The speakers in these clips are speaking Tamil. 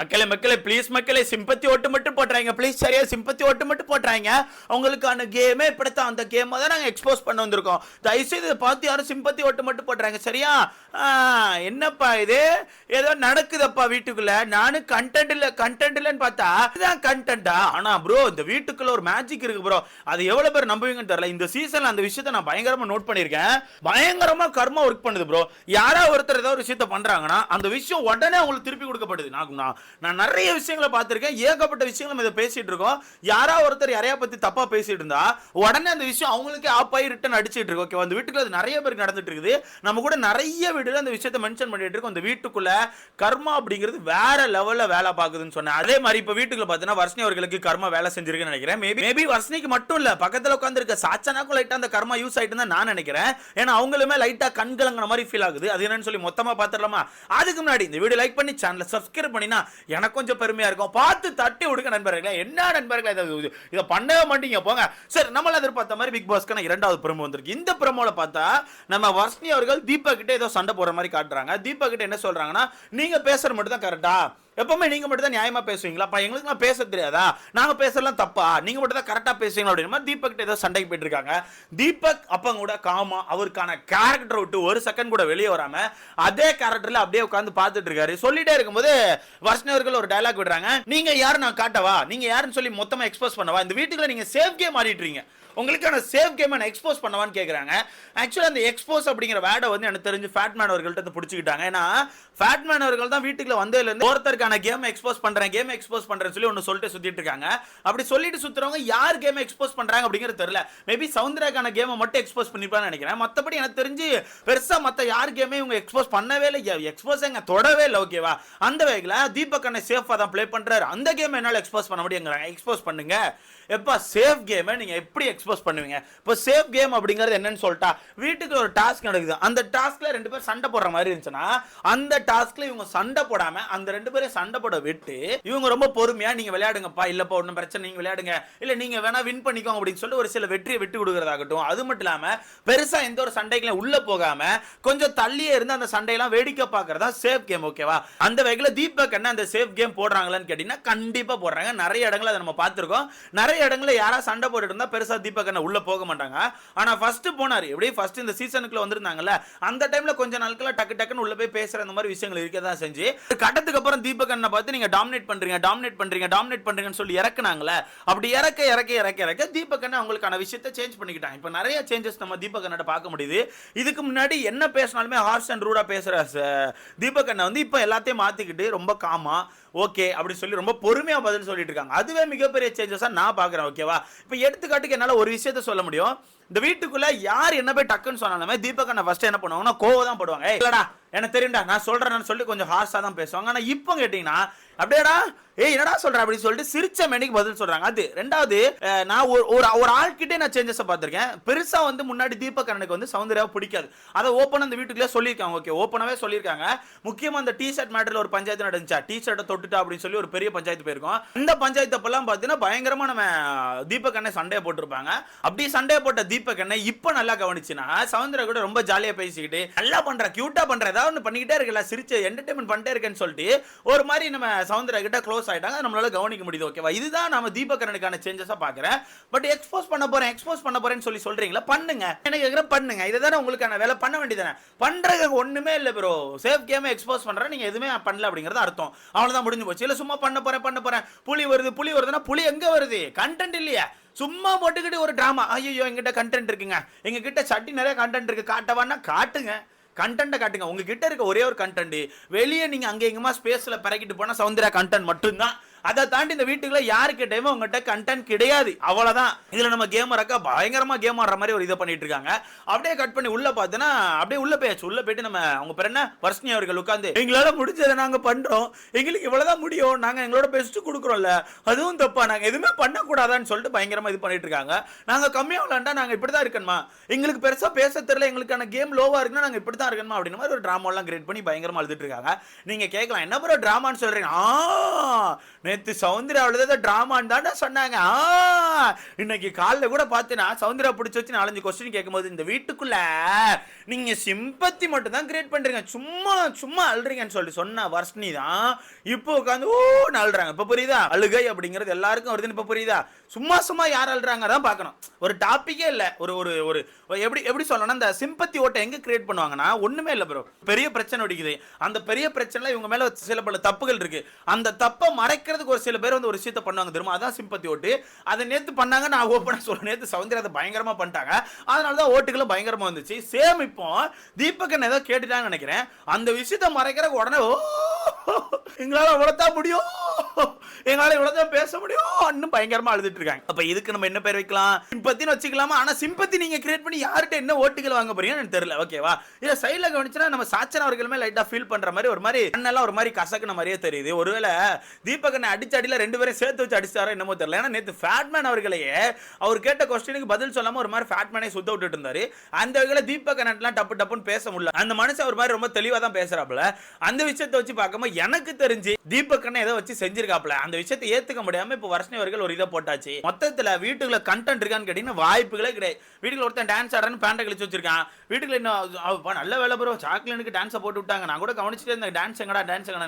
மக்களே ப்ளீஸ் மக்களே சிம்பத்தி ஓட்டு மட்டும் போட்டுறாங்க ப்ளீஸ். சரியா சிம்பத்தி ஓட்டு மட்டும் போட்டுறாங்க. உங்களுக்கான கேமே இப்படித்தான். அந்த கேமை தான் நாங்கள் எக்ஸ்போஸ் பண்ண வந்திருக்கோம். தயவுசெய்து இதை பார்த்து யாரும் சிம்பத்தி ஓட்டு மட்டும் போட்டுறாங்க. சரியா என்னப்பா இது ஏதோ நடக்குதப்பா வீட்டுக்குள்ள. நானும் கண்டென்ட் இல்லைன்னு பார்த்தா இதுதான் கண்டென்ட்டா? ஆனா ப்ரோ இந்த வீட்டுக்குள்ள ஒரு மேஜிக் இருக்கு ப்ரோ. அது எவ்வளவு பேர் நம்புவீங்கன்னு தெரியல. இந்த சீசன்ல அந்த விஷயத்தை நான் பயங்கரமா நோட் பண்ணியிருக்கேன். பயங்கரமா கர்மா ஒர்க் பண்ணுது ப்ரோ. யாரா ஒருத்தர் ஏதாவது ஒரு விஷயத்த பண்றாங்கன்னா அந்த விஷயம் உடனே அவங்களுக்கு திருப்பி கொடுக்கப்படுது. நான் நிறைய விஷயங்களை பார்த்திருக்கேன். ஏகப்பட்ட விஷயங்கள் நம்ம இதை பேசிட்டு இருக்கோம். யாரா ஒருத்தர் யாரையா பத்தி தப்பா பேசிட்டு இருந்தா உடனே அந்த விஷயம் அவங்களுக்கே ஆப் ஆகி ரிட்டர்ன் அடிச்சிட்டு இருக்கு. ஓகே அந்த வீட்டுக்குள்ள அது நிறைய பேருக்கு நடந்துட்டு இருக்குது. நம்ம கூட நிறைய வீடுல அந்த விஷயத்தை மென்ஷன் பண்ணிட்டு இருக்கோம். அந்த வீட்டுக்குள்ள கர்மா அப்படிங்கிறது வேற லெவல்ல வேலை பார்க்குதுன்னு சொன்னேன். அதே மாதிரி இப்ப வீட்டுக்குள்ள பார்த்தீங்கன்னா வர்ஷினி அவர்களுக்கு கர்மா வேலை செஞ்சிருக்குன்னு நினைக்கிறேன். மேபி வர்ஷினிக்கு மட்டும் இல்ல, பக்கத்துல உட்கார்ந்து இருக்க சாச்சனாக்கும் லைட்டா அந்த கர்மா யூஸ் ஆயிட்டு தான் நான் நினைக்கிறேன். ஏன்னா அவங்களுமே லைட்டா கண்கலங்கிற மாதிரி ஃபீல் ஆகுது. அது என்னன்னு சொல்லி மொத்தமா பாத்துடலாமா? அதுக்கு முன்னாடி இந்த வீடியோ லைக் பண்ணி சேனலை சப்ஸ்கிரைப் பண்ணினா எனக்கு கொஞ்சம் பெருமையா இருக்கும். பார்த்து தட்டி விடுங்க நண்பர்களே. என்ன நண்பர்களே இதை பண்ணவே மாட்டீங்க போங்க. சரி நம்மள எதிர்பார்த்த மாதிரி பிக் பாஸ்க்கான இரண்டாவது ப்ரோமோ வந்திருக்கு. இந்த ப்ரோமோல பார்த்தா நம்ம வர்ஷினி அவர்கள் தீபா கிட்ட ஏதோ சண்டை போடுற மாதிரி காட்டுறாங்க. தீபா கிட்ட என்ன சொல்றாங்கன்னா, நீங்க பேசுற மட்டும் தான் கரெக்டா, எப்பவுமே நீங்க மட்டும் தான் நியாயமா பேசுவீங்களா, எங்களுக்கு பேச தெரியாதா, நாங்க பேசலாம் தப்பா, நீங்க மட்டும் தான் கரெக்டா பேசுவீங்களா அப்படின்னு மாதிரி தீபக் கிட்ட ஏதோ சண்டைக்கு போயிட்டு இருக்காங்க. தீபக் அப்ப கூட காமா அவருக்கான கேரக்டர் விட்டு ஒரு செகண்ட் கூட வெளியே வராம அதே கேரக்டர்ல அப்படியே உட்கார்ந்து பார்த்துட்டு இருக்காரு. சொல்லிட்டே இருக்கும்போது வர்ஷினி அவர்கள் ஒரு டயலாக் விடுறாங்க, நீங்க யாரு நான் காட்டவா, நீங்க யாருன்னு சொல்லி மொத்தமா எக்ஸ்போஸ் பண்ணவா, இந்த வீட்டுக்குள்ள நீங்க சேஃப் கேம் ஆடிட்டு இருக்கீங்க, உங்களுக்கான சேஃப் கேம் நான் எக்ஸ்போஸ் பண்ணவான்னு கேட்குறாங்க. ஆக்சுவலாக அந்த எக்ஸ்போஸ் அப்படிங்கிற வேர்டை வந்து எனக்கு தெரிஞ்சு ஃபேட்மேன் அவர்கள்ட்ட பிடிச்சிக்கிட்டாங்க. ஏன்னா ஃபேட்மேன் அவர்கள் தான் வீட்டுக்குள்ள வந்ததுலேருந்து ஒருத்தருக்கான கேம் எக்ஸ்போஸ் பண்ணுறேன்னு சொல்லி ஒன்று சொல்லிட்டு சுற்றிட்டு இருக்காங்க. அப்படி சொல்லிட்டு சுற்றுறவங்க யார் கேம் எக்ஸ்போஸ் பண்ணுறாங்க அப்படிங்கிறது தெரியல. மேபி சவுந்தராக்கான கேமை மட்டும் எக்ஸ்போஸ் பண்ணிப்பான்னு நினைக்கிறேன். மற்றபடி எனக்கு தெரிஞ்சு பெருசாக மற்ற யார் கேமே இவங்க எக்ஸ்போஸ் பண்ணவே இல்லை, எக்ஸ்போஸ் எங்க தொடவே இல்லை. ஓகேவா? அந்த வகையில் தீபக் அண்ணன் சேஃபாக தான் ப்ளே பண்ணுறாரு. அந்த கேம் என்னால் எக்ஸ்போஸ் பண்ண முடியுங்கிறாங்க. எக்ஸ்போஸ் பண்ணுங்க. எப்போ சேஃப் கேமை நீங்கள் எப்படி எக்ஸ்போஸ் பண்ணுவீங்க? இப்போ சேஃப் கேம் அப்படிங்கிறது என்னன்னு சொல்லிட்டா, வீட்டுக்கு ஒரு டாஸ்க் நடக்குது, அந்த டாஸ்க்ல ரெண்டு பேர் சண்டை போடுற மாதிரி இருந்துச்சுன்னா அந்த டாஸ்க்ல இவங்க சண்டை போடாம அந்த ரெண்டு பேரும் சண்டை போட விட்டு இவங்க ரொம்ப பொறுமையா நீங்க விளையாடுங்கப்பா, இல்லப்பா ஒன்றும் பிரச்சனை, நீங்க விளையாடுங்க, இல்ல நீங்க வேணா வின் பண்ணிக்கோங்க அப்படின்னு சொல்லி ஒரு சில வெற்றியை விட்டு கொடுக்கறதாகட்டும். அது மட்டும் இல்லாம பெருசா எந்த ஒரு சண்டைகளும் உள்ள போகாம கொஞ்சம் தள்ளியே இருந்து அந்த சண்டையெல்லாம் வேடிக்கை பார்க்கறதா சேஃப் கேம். ஓகேவா? அந்த வகையில் தீபக் என்ன அந்த சேஃப் கேம் போடுறாங்களான்னு கேட்டீங்கன்னா கண்டிப்பா போடுறாங்க. நிறைய இடங்களை அதை நம்ம பார்த்திருக்கோம். நிறைய இடங்களில் யாரா சண்டை போட்டுட்டு இருந்தா பெருசா தீபக் அண்ணன் உள்ள போக மாட்டாங்க. ஆனா ஃபர்ஸ்ட் போனாரு, எப்படி ஃபர்ஸ்ட் இந்த சீசனுக்குள்ள வந்திருந்தாங்கல்ல, அந்த டைம்ல கொஞ்ச நாட்களா டக்குன்னு உள்ள போய் பேசுற அந்த மாதிரி விஷயங்கள் இருக்க தான் செஞ்சு கட்டத்துக்கு அப்புறம் தீபக் அண்ணனை பார்த்து நீங்க டாமினேட் பண்றீங்கன்னு சொல்லி இறக்குனாங்களே, அப்படி இறக்க தீபக் அண்ணன் அவங்களுக்கான விஷயத்தை சேஞ்ச் பண்ணிக்கிட்டாங்க. இப்போ நிறைய சேஞ்சஸ் நம்ம தீபக் அண்ணன் பார்க்க முடியுது. இதுக்கு முன்னாடி என்ன பேசினாலுமே ஹார்ஷ் அண்ட் ரூடா பேசுற தீபக் அண்ணன் வந்து இப்போ எல்லாத்தையும் மாத்திக்கிட்டு ரொம்ப காமா ஓகே அப்படி சொல்லி ரொம்ப பொறுமையா பதில் சொல்லிட்டு இருக்காங்க. அதுவே மிகப்பெரிய சேஞ்சஸா நான் பாக்குறேன். ஓகேவா? இப்போ எடுத்துக்காட்டுக்கு என்னால ஒரு விஷயத்த சொல்ல முடியும். இந்த வீட்டுக்குள்ள யார் என்ன போய் டக்குன்னு சொன்னாலுமே தீபக் அண்ணன் ஃபர்ஸ்ட் என்ன பண்ணுவாங்கன்னா கோவம் தான் போடுவாங்க. இல்லடா எனக்கு தெரியும்டா நான் சொல்றேன்னு சொல்லி கொஞ்சம் ஹார்ஷா தான் பேசுவாங்க. ஆனா இப்போ கேட்டீங்கன்னா அப்படியேடா என்னடா சொல்ற அப்படின்னு சொல்லிட்டு சிரிச்ச மேனிக்கு பதில் சொல்றாங்க. அது ரெண்டாவது, நான் ஒரு ஆள்கிட்டே நான் சேஞ்சஸ் பார்த்திருக்கேன். பெருசா வந்து முன்னாடி தீபக் அண்ணனுக்கு வந்து சௌந்தர்யாவை பிடிக்காது, அதை ஓப்பன் அந்த வீட்டுக்குள்ளே சொல்லியிருக்காங்க. ஓகே ஓப்பனாவே சொல்லியிருக்காங்க. முக்கியமா அந்த டிஷர்ட் மேட்டர்ல ஒரு பஞ்சாயத்து நடந்துச்சா, டிஷர்ட்டை தொட்டுட்டா அப்படின்னு சொல்லி ஒரு பெரிய பஞ்சாயத்து போயிருக்கோம். இந்த பஞ்சாயத்து அப்பெல்லாம் பார்த்தீங்கன்னா பயங்கரமா நம்ம தீபக் அண்ணன் சண்டையை போட்டிருப்பாங்க. அப்படி சண்டையை போட்ட தீபக் அண்ணன் இப்போ நல்லா கவனிச்சுன்னா சௌந்தர்யா கூட ரொம்ப ஜாலியா பேசிக்கிட்டு நல்லா பண்ற, கியூட்டா பண்ற, ஏதாவது ஒன்று பண்ணிக்கிட்டே இருக்கல, சிரிச்சு என்டர்டைன்மெண்ட் பண்ணிட்டே இருக்கேன்னு சொல்லிட்டு ஒரு மாதிரி நம்ம சௌந்தர்யா கிட்ட க்ளோஸ் ஆயிட்டாங்க. நம்மளால கவனிக்க முடியுது. ஓகேவா? இதுதான் நம்ம தீபக் அண்ணனுக்கான சேஞ்சஸா பாக்குறேன். பட் எக்ஸ்போஸ் பண்ண போறேன்னு சொல்லி சொல்றீங்களா, பண்ணுங்க. எனக்கு பண்ணுங்க, இதுதானே உங்களுக்கான வேலை, பண்ண வேண்டியதானே. பண்றது ஒண்ணுமே இல்ல ப்ரோ. சேஃப் கேம் எக்ஸ்போஸ் பண்றேன், நீங்க எதுவுமே பண்ணல அப்படிங்கறது அர்த்தம். அவ்வளவுதான், முடிஞ்சு போச்சு. இல்ல சும்மா பண்ண போறேன் புலி வருதுன்னா புலி எங்க வருது? கண்டென்ட் இல்லையா? சும்மா போட்டுக்கிட்டு ஒரு டிராமா. ஐயோ எங்கிட்ட கண்டென்ட் இருக்குங்க, எங்க கிட்ட சட்டி நிறைய கண்டென்ட் இருக்கு, காட்டவான்னா காட்டுங்க, கண்டென்ட் காட்டுங்க. உங்ககிட்ட இருக்க ஒரே ஒரு கண்டென்ட் வெளியே நீங்க அங்க எங்கமா ஸ்பேஸ்ல பறக்கிட்டு போனா சௌந்தர்யா கண்டென்ட் மட்டும்தான். அதை தாண்டி இந்த வீட்டுக்குள்ள யாருக்கிட்டையுமே உங்ககிட்ட கண்டென்ட் கிடையாது. அவ்வளவுதான். இதுல நம்ம கேமர் அக்கா பயங்கரமா கேம் ஆடுற மாதிரி ஒரு இதை பண்ணிட்டு இருக்காங்க. அப்படியே கட் பண்ணி உள்ள பார்த்தனா அப்படியே உள்ள போயிட்டு நம்ம அவங்க பேர் என்ன வர்ஷினி அவர்கள் உட்கார்ந்து எங்களால முடிஞ்சதை நாங்க பண்றோம், எங்களுக்கு இவ்வளவுதான் முடியும், நாங்க எங்களோட பெஸ்ட் கொடுக்குறோம்ல, அதுவும் தப்பா, நாங்க எதுவுமே பண்ணக்கூடாதான்னு சொல்லிட்டு பயங்கரமா இது பண்ணிட்டு இருக்காங்க. நாங்க கம்மியா விளையாண்டா நாங்க இப்படிதான் இருக்கணுமா, எங்களுக்கு பெருசா பேச தெரியல, எங்களுக்கான கேம் லோவா இருக்குன்னா நாங்க இப்படிதான் இருக்கணுமா அப்படின்ற மாதிரி ஒரு டிராமா எல்லாம் கிரியேட் பண்ணி பயங்கரமா அழுதுட்டு இருக்காங்க. நீங்க கேட்கலாம் என்ன ப்ரோ டிராமான்னு சொல்றீங்க? நேத்து சௌந்தர்யா அழுத டிராமான்னு தானே சொன்னாங்க. இன்னைக்கு காலைல கூட பார்த்தேன்னா சௌந்தர்யா பிடிச்சி வச்சு 4-5 கொஸ்டின் கேட்கும்போது இந்த வீட்டுக்குள்ள நீங்க சிம்பத்தி மட்டும் தான் கிரியேட் பண்றீங்க, சும்மா சும்மா அழுறீங்கன்னு சொல்லிட்டு சொன்ன வர்ஷினி தான் இப்போ உட்காந்து அழுறாங்க. இப்ப புரியுதா? அழுகை அப்படிங்கிறது எல்லாருக்கும் வருதுன்னு இப்ப புரியுதா? சும்மா சும்மா யார் அழுறாங்க தான் பார்க்கணும். ஒரு டாபிக்கே இல்ல. ஒரு ஒரு ஒரு எப்படி சொல்லணும்னா இந்த சிம்பத்தி ஓட்டை எங்க கிரியேட் பண்ணுவாங்கன்னா ஒண்ணுமே இல்ல ப்ரோ. பெரிய பிரச்சனை ஒடிக்குது. அந்த பெரிய பிரச்சனைல இவங்க மேல சில பல தப்புகள் இருக்கு. அந்த தப்பை மறைக்கிறதுக்கு ஒரு சில பேர் வந்து ஒரு விஷயத்தை பண்ணுவாங்க தெரியுமா? அதான் சிம்பத்தி ஓட்டு. அதை நேத்து பண்ணாங்க. நான் ஓப்பனா சொல்றேன், நேத்து சௌந்தர்யா அதை பயங்கரமா பண்ணிட்டாங்க. அதனாலதான் ஓட்டுகளும் பயங்கரமா வந்துச்சு. சேம் இப்போ தீபகன் ஏதோ கேட்டுட்டாங்கன்னு நினைக்கிறேன். அந்த விஷயத்தை மறைக்கிறதுக்கு உடனே எங்களால இவ்வளவுதான் முடியும், எங்களால இவ்வளவுதான் பேச முடியும் பயங்கரமா அழுதுட்டு இருக்காங்க. அப்ப இதுக்கு நம்ம என்ன பேர் வைக்கலாம்? சிம்பத்தின்னு வச்சுக்கலாமா? ஆனா சிம்பத்தி நீங்க கிரியேட் பண்ணி யார்கிட்ட என்ன ஓட்டுகள் வாங்க போறீங்கன்னு எனக்கு தெரியல. ஓகேவா? இல்ல சைடுல கவனிச்சா நம்ம சாச்சனா அவர்களுமே லைட்டா ஃபீல் பண்ற மாதிரி ஒரு மாதிரி கண்ணெல்லாம் ஒரு மாதிரி கசக்குன மாதிரியே தெரியுது. ஒருவேளை தீபகனை அடிச்சடியில 2 பேரும் சேர்த்து வச்சு அடிச்சாரோ என்னமோ தெரியல. ஏன்னா நேத்து ஃபேட்மேன் அவர்களையே அவர் கேட்ட கொஸ்டினுக்கு பதில் சொல்லாம ஒரு மாதிரி ஃபேட்மேனே சுத்த விட்டுட்டு இருந்தாரு. அந்த வகையில தீபகன் டப்பு டப்புன்னு பேச முடியல. அந்த மனுஷன் ஒரு மாதிரி ரொம்ப தெளிவா தான் பேசுறாப்ல. அந்த விஷயத்தை வச்சு பார்க்கும்போது எனக்கு தெரிஞ்சு தீபகனை ஏதோ வச்சு செஞ்சிருக்காப்ல. அந்த விஷயத்தை ஏத்துக்க முடியாம இப்ப வர்ஷினி அவர்கள் ஒரு இதை போட்டாச்சு. மொத்தத்துல வீட்டுக்குள்ள கண்டென்ட் இருக்கான்னு கேட்டீங்கன்னா வாய்ப்புகளே கிடையாது. வீட்டுக்குள்ள ஒருத்தன் டான்ஸ் ஆடுறன்னு பேண்ட கழிச்சு வச்சிருக்கான். வீட்டுக்குள்ள இன்னும் நல்ல வேலை ப்ரோ சாக்லேனுக்கு டான்ஸை போட்டு விட்டாங்க. நான் கூட கவனிச்சுட்டு இருந்தேன் டான்ஸ் எங்கடா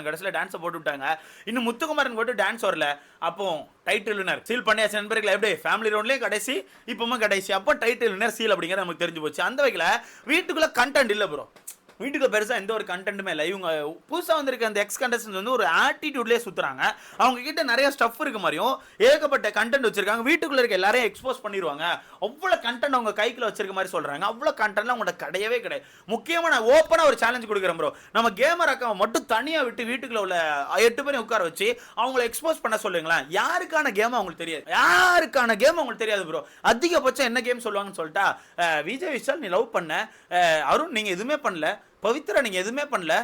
கடைசியில் டான்ஸை போட்டு விட்டாங்க. இன்னும் முத்துக்குமாரன் போட்டு டான்ஸ் வரல. அப்போ டைட்டில் வினர் சீல் பண்ணியாச்சு நண்பர்கள். எப்படி ஃபேமிலி ரவுண்ட்லயும் கடைசி இப்பவும் கடைசி. அப்போ டைட்டில் வினர் சீல் அப்படிங்கிறது நமக்கு தெரிஞ்சு போச்சு. அந்த வகையில வீட்டுக்குள்ள கண்டென்ட் இல்ல ப்ரோ. வீட்டுக்கு பெருசா எந்த ஒரு கண்டென்ட்டுமே இல்லை. இவங்க புதுசா வந்திருக்க அந்த எக்ஸ் கண்டஸ்டன்ஸ் வந்து ஒரு ஆட்டிடியூட்லயே சுத்துறாங்க. அவங்க கிட்ட நிறைய ஸ்டஃப் இருக்கு மாதிரியும் ஏகப்பட்ட கண்டென்ட் வச்சிருக்காங்க. வீட்டுக்குள்ள இருக்க எல்லாரையும் எக்ஸ்போஸ் பண்ணிடுவாங்க. அவ்வளவு கண்டென்ட் அவங்க கைக்குள்ள வச்சிருக்க மாதிரி சொல்றாங்க. அவ்வளவு கண்டென்ட்லாம் உங்களோட கிடையவே கிடையாது. முக்கியமா நான் ஓப்பனா ஒரு சேலஞ்ச் கொடுக்குறேன் ப்ரோ. நம்ம கேமர் அக்காவை மட்டும் தனியா விட்டு வீட்டுக்குள்ள உள்ள 8 பேரையும் உட்கார வச்சு அவங்களை எக்ஸ்போஸ் பண்ண சொல்லுங்களா. யாருக்கான கேம் அவங்களுக்கு தெரியாது, யாருக்கான கேம் அவங்களுக்கு தெரியாது ப்ரோ. அதிகபட்சம் என்ன கேம் சொல்லுவாங்கன்னு சொல்லிட்டா, விஜய் விஷால் நீ லவ் பண்ண, அருண் நீங்க எதுவுமே பண்ணல, பவித்ரா நீங்க எதுவுமே பண்ணல,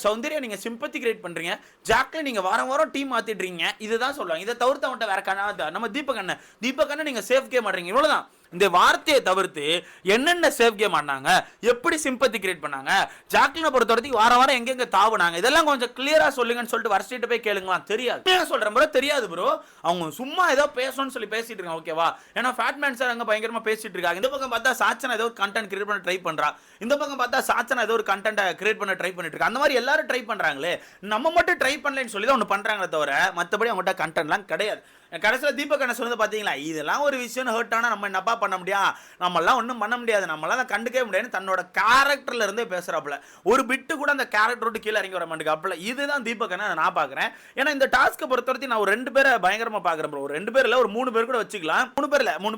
சௌந்தர்யா நீங்க சிம்பத்தி கிரியேட் பண்றீங்க, ஜாக்லின் நீங்க வாரம் டீம் மாத்திடுறீங்க, இதுதான் சொல்லுவாங்க. இதை தவிர்த்து அவன்கிட்ட வேற நம்ம தீபகண்ணன் நீங்க சேஃப் கேம் ஆடுறீங்க, இவ்வளவுதான். இந்த வார்த்தையை தவிர்த்து என்னென்ன சேஃப் கேம் ஆடினாங்க, எப்படி சிம்பத்தி கிரியேட் பண்ணாங்க, ஜாக்லினை பொறுத்த வரைக்கும் வாரம் எங்கெங்க தாவுனாங்க, இதெல்லாம் கொஞ்சம் கிளியரா சொல்லுங்கன்னு சொல்லிட்டு வருஷிட்டு போய் கேளுங்களா. தெரியாது சொல்றேன் ப்ரோ, தெரியாது ப்ரோ. அவங்க சும்மா ஏதோ பேசணும்னு சொல்லி பேசிட்டு இருக்காங்க. ஓகேவா? ஏன்னா ஃபேட்மேன் சார் அங்க பயங்கரமா பேசிட்டு இருக்காங்க. இந்த பக்கம் பார்த்தா சாச்சனா ஏதோ கண்டென்ட் கிரியேட் பண்ண ட்ரை பண்றா, இந்த பக்கம் பார்த்தா சாச்சனா ஏதோ ஒரு கண்டென்ட் கிரியேட் பண்ண ட்ரை பண்ணிட்டு இருக்காங்க. அந்த மாதிரி எல்லாரும் ட்ரை பண்றாங்களே, நம்ம மட்டும் ட்ரை பண்ணலன்னு சொல்லி தான் ஒன்று பண்றாங்களே தவிர மற்றபடி அவங்ககிட்ட கண்டென்ட்லாம் கிடையாது. கடைசியில் தீபக் என்ன சொன்னது பார்த்தீங்களா? இதெல்லாம் ஒரு விஷயம் ஹர்ட் ஆனால் நம்ம என்னப்பா பண்ண முடியும், நம்மளாம் ஒன்றும் பண்ண முடியாது, நம்மளாம் அதை கண்டுக்கவே முடியாதுன்னு தன்னோட கேரக்டர்ல இருந்தே பேசுறாப்புல. ஒரு பிட்டு கூட அந்த கேரக்டர் விட்டு கீழே இறங்கி வர மாட்டேங்க. இதுதான் தீபக் நான் பார்க்குறேன். ஏன்னா இந்த டாஸ்க்கை பொறுத்த வரைக்கும் நான் ஒரு 2 பேரை பயங்கரமா பார்க்குறேன் ப்ரோ. ஒரு 2 பேர் இல்லை, ஒரு 3 பேர் கூட வச்சுக்கலாம். 3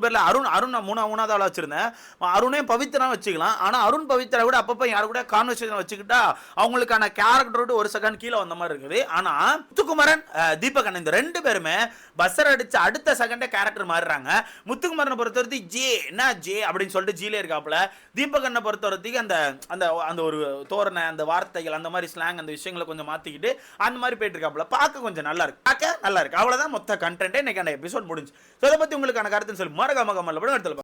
பேர்ல அருண் நான் மூணாவது ஆளா வச்சிருந்தேன். அருணையும் பவித்ரா வச்சுக்கலாம். ஆனா அருண் பவித்ரா கூட அப்பப்போ யாரு கூட கான்வர்சேஷன் வச்சுக்கிட்டா அவங்களுக்கான கேரக்டர் விட்டு ஒரு செகண்ட் கீழே வந்த மாதிரி இருக்குது. ஆனா முத்துக்குமரன் தீபக் இந்த 2 பேருமே பஸ்ஸர் அடிச்சு அடுத்த செகண்டே கேரக்டர் மாறுறாங்க. முத்துக்குமரனை பொறுத்த வரைக்கும் ஜே அப்படின்னு சொல்லிட்டு ஜீலே இருக்காப்புல. தீபகண்ணை பொறுத்த வரைக்கும் அந்த அந்த அந்த ஒரு தோரணை, அந்த வார்த்தைகள், அந்த மாதிரி ஸ்லாங், அந்த விஷயங்களை கொஞ்சம் மாத்திக்கிட்டு அந்த மாதிரி போயிட்டு இருக்காப்புல. பார்க்க கொஞ்சம் நல்லா இருக்கு. அவ்வளவுதான் மொத்த கண்டென்ட். இன்னைக்கு அந்த எபிசோட் முடிஞ்சு. இதை பத்தி உங்களுக்கான கருத்துன்னு சொல்லி மறக்காம